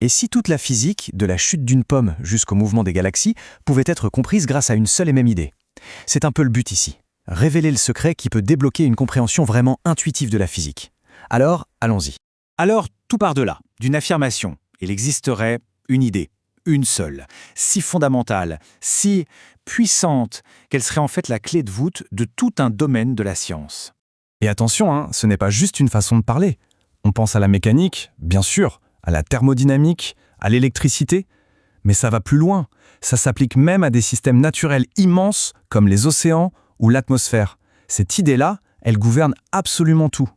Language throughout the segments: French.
Et si toute la physique, de la chute d'une pomme jusqu'au mouvement des galaxies, pouvait être comprise grâce à une seule et même idée? C'est un peu le but ici. Révéler le secret qui peut débloquer une compréhension vraiment intuitive de la physique. Alors, allons-y. Alors, tout part de là, d'une affirmation. Il existerait une idée, une seule, si fondamentale, si puissante, qu'elle serait en fait la clé de voûte de tout un domaine de la science. Et attention, ce n'est pas juste une façon de parler. On pense à la mécanique, bien sûr, à la thermodynamique, à l'électricité, mais ça va plus loin. Ça s'applique même à des systèmes naturels immenses comme les océans ou l'atmosphère. Cette idée-là, elle gouverne absolument tout.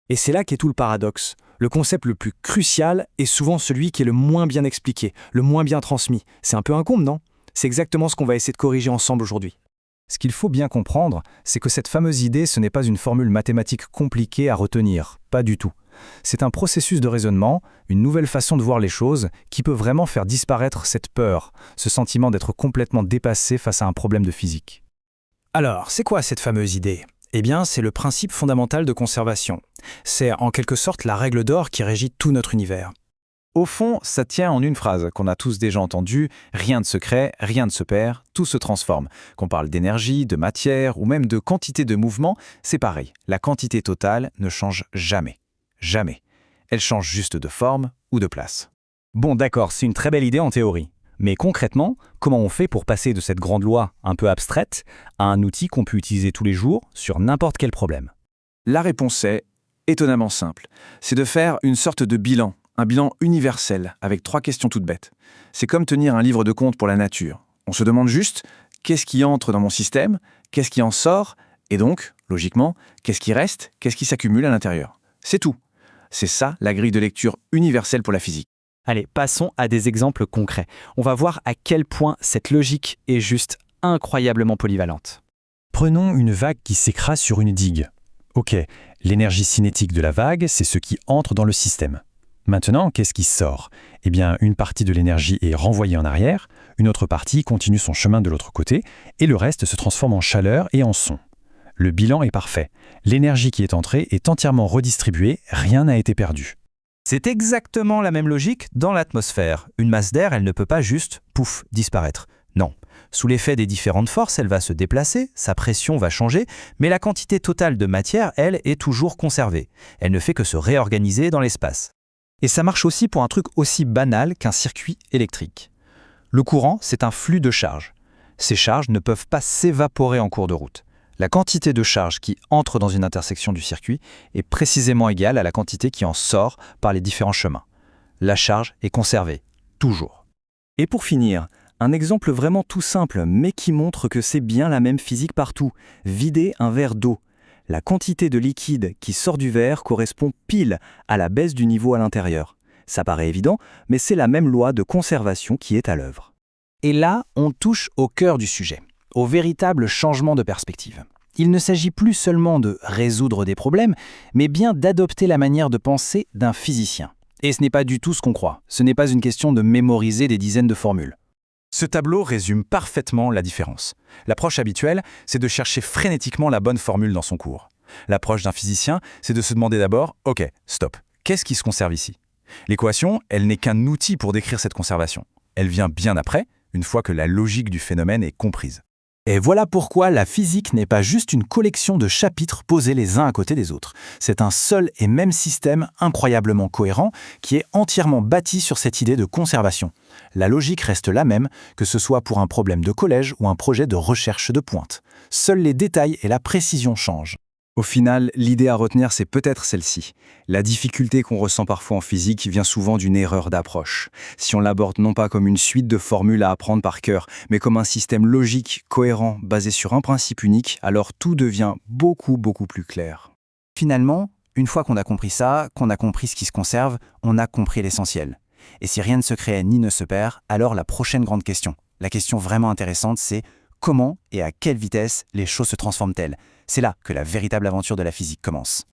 Et c'est là qu'est tout le paradoxe. Le concept le plus crucial est souvent celui qui est le moins bien expliqué, le moins bien transmis. C'est un peu incombe, non? C'est exactement ce qu'on va essayer de corriger ensemble aujourd'hui. Ce qu'il faut bien comprendre, c'est que cette fameuse idée, ce n'est pas une formule mathématique compliquée à retenir, pas du tout. C'est un processus de raisonnement, une nouvelle façon de voir les choses qui peut vraiment faire disparaître cette peur, ce sentiment d'être complètement dépassé face à un problème de physique. Alors, c'est quoi cette fameuse idée? Eh bien, c'est le principe fondamental de conservation. C'est en quelque sorte la règle d'or qui régit tout notre univers. Au fond, ça tient en une phrase qu'on a tous déjà entendue, rien de secret, rien ne se perd, tout se transforme. Qu'on parle d'énergie, de matière ou même de quantité de mouvement, c'est pareil, la quantité totale ne change jamais. Jamais. Elle change juste de forme ou de place. Bon, d'accord, c'est une très belle idée en théorie. Mais concrètement, comment on fait pour passer de cette grande loi un peu abstraite à un outil qu'on peut utiliser tous les jours sur n'importe quel problème? La réponse est étonnamment simple. C'est de faire une sorte de bilan, un bilan universel, avec 3 questions toutes bêtes. C'est comme tenir un livre de compte pour la nature. On se demande juste qu'est-ce qui entre dans mon système, qu'est-ce qui en sort, et donc, logiquement, qu'est-ce qui reste, qu'est-ce qui s'accumule à l'intérieur. C'est tout. C'est ça la grille de lecture universelle pour la physique. Allez, passons à des exemples concrets. On va voir à quel point cette logique est juste incroyablement polyvalente. Prenons une vague qui s'écrase sur une digue. Ok, l'énergie cinétique de la vague, c'est ce qui entre dans le système. Maintenant, qu'est-ce qui sort? Eh bien, une partie de l'énergie est renvoyée en arrière, une autre partie continue son chemin de l'autre côté, et le reste se transforme en chaleur et en son. Le bilan est parfait. L'énergie qui est entrée est entièrement redistribuée, rien n'a été perdu. C'est exactement la même logique dans l'atmosphère. Une masse d'air, elle ne peut pas juste, pouf, disparaître. Non. Sous l'effet des différentes forces, elle va se déplacer, sa pression va changer, mais la quantité totale de matière, elle, est toujours conservée. Elle ne fait que se réorganiser dans l'espace. Et ça marche aussi pour un truc aussi banal qu'un circuit électrique. Le courant, c'est un flux de charges. Ces charges ne peuvent pas s'évaporer en cours de route. La quantité de charge qui entre dans une intersection du circuit est précisément égale à la quantité qui en sort par les différents chemins. La charge est conservée, toujours. Et pour finir, un exemple vraiment tout simple, mais qui montre que c'est bien la même physique partout. Vider un verre d'eau. La quantité de liquide qui sort du verre correspond pile à la baisse du niveau à l'intérieur. Ça paraît évident, mais c'est la même loi de conservation qui est à l'œuvre. Et là, on touche au cœur du sujet, au véritable changement de perspective. Il ne s'agit plus seulement de résoudre des problèmes, mais bien d'adopter la manière de penser d'un physicien. Et ce n'est pas du tout ce qu'on croit. Ce n'est pas une question de mémoriser des dizaines de formules. Ce tableau résume parfaitement la différence. L'approche habituelle, c'est de chercher frénétiquement la bonne formule dans son cours. L'approche d'un physicien, c'est de se demander d'abord « Ok, stop, qu'est-ce qui se conserve ici ?» L'équation, elle n'est qu'un outil pour décrire cette conservation. Elle vient bien après, une fois que la logique du phénomène est comprise. Et voilà pourquoi la physique n'est pas juste une collection de chapitres posés les uns à côté des autres. C'est un seul et même système incroyablement cohérent qui est entièrement bâti sur cette idée de conservation. La logique reste la même, que ce soit pour un problème de collège ou un projet de recherche de pointe. Seuls les détails et la précision changent. Au final, l'idée à retenir, c'est peut-être celle-ci. La difficulté qu'on ressent parfois en physique vient souvent d'une erreur d'approche. Si on l'aborde non pas comme une suite de formules à apprendre par cœur, mais comme un système logique, cohérent, basé sur un principe unique, alors tout devient beaucoup plus clair. Finalement, une fois qu'on a compris ça, qu'on a compris ce qui se conserve, on a compris l'essentiel. Et si rien ne se crée ni ne se perd, alors la prochaine grande question, la question vraiment intéressante, c'est comment et à quelle vitesse les choses se transforment-elles? C'est là que la véritable aventure de la physique commence.